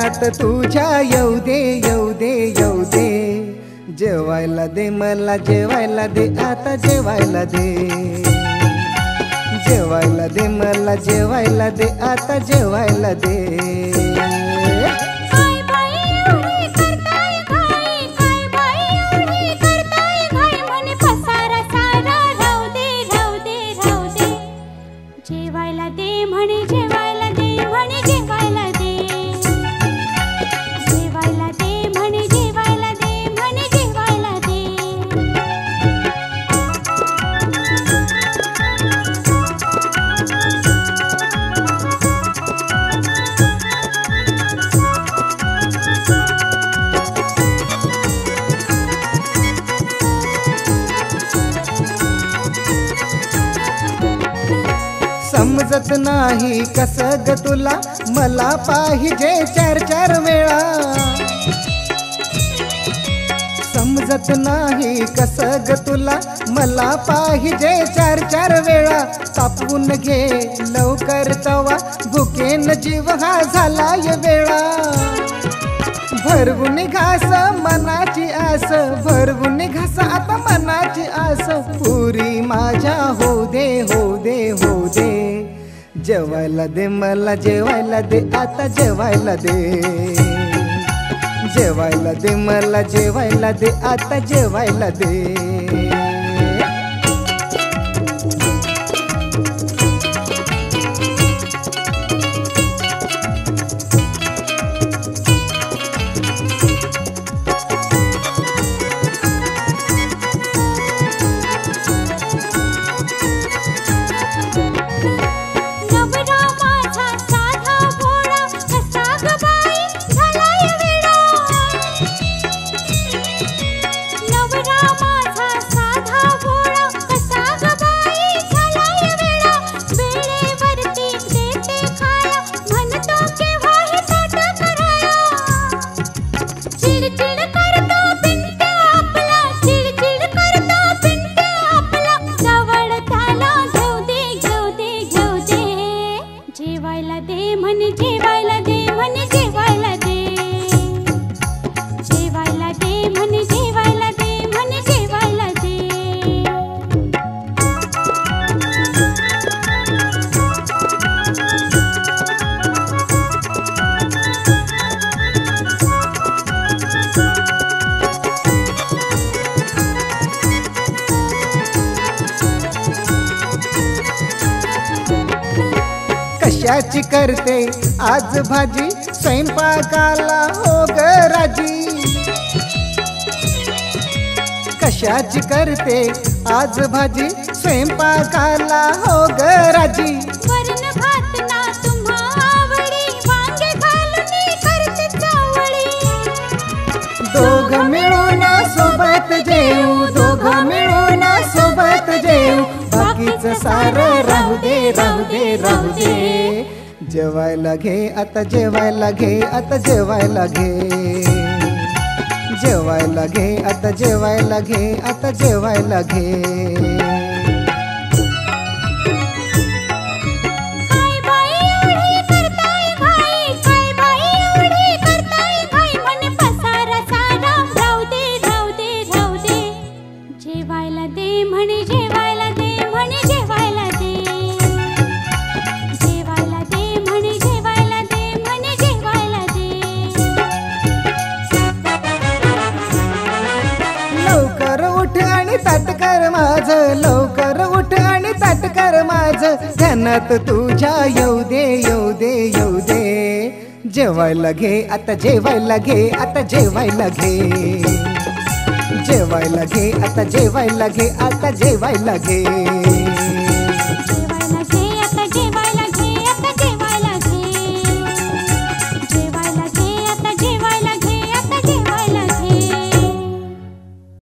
ध्यानात तुझ्या येऊ दे येऊ दे येऊ दे, जेवायला दे मला जेवायला दे आता जेवायला दे, जेवायला दे मला जेवायला दे आता जेवायला दे। काय बाई एवढी करताय घाई, काय बाई एवढी करताय घाई, म्हणे पसारा सारा राहू दे राहू दे राहू दे, जेवायला दे म्हणे जेवायला दे म्हणे जेवायला दे, जेवायला दे म्हणे जेवायला दे म्हणे जेवायला दे। समजत नाही कसं ग तुला मला पाहिजे चार चार वेळा, समजत नाही कसं ग तुला मला पाहिजे चार चार वेळा, तापवून घे लवकर तवा भुकेन जीव हा झालाय वेळा, भरवून घास मनाची आस, भरवून घास आता मनाची आस, पुरी माझ्या होऊ दे होऊ दे होऊ दे, जेवायला दे मला जेवायला दे आता जेवायला दे, जेवायला दे मला जेवायला दे आता जेवायला दे। जेवायला दे म्हणे जेवायला दे म्हणे जेवायला दे, जेवायला दे म्हणे जेवायला दे म्हणे जेवायला दे। कशाची करते आज भाजी स्वयंपाकाला हो ग राजी, कशाची करते आज भाजी स्वयंपाकाला हो ग राजी, वरण भात ना तुम्हा आवडी, वांगे घालून करते चवळी, दोघ मिळून सोबत जेऊ, दोघ मिळून सोबत जेऊ, बाकीचं सारं राहू दे राहू दे राहू दे, जेवायला घे आता जेवायला घे आता जेवायला घे, जेवायला घे आता जेवायला घे आता जेवायला घे। काय बाई एवढी करताय घाई, काय बाई एवढी करताय घाई, म्हणे पसारा सारा राहू दे राहू दे राहू दे, जेवायला दे म्हणे जेवायला दे म्हणे जेवायला दे, जेवायला दे म्हणे जेवायला दे म्हणे जेवायला दे। लवकर उठ आणि ताट कर माझं, लवकर उठ आणि ताट कर माझं, ध्यानात तुझ्या येऊ दे येऊ दे येऊ दे, जेवायला घे आता जेवायला घे आता जेवायला घे, जेवायला घे आता जेवायला घे आता जेवायला घे।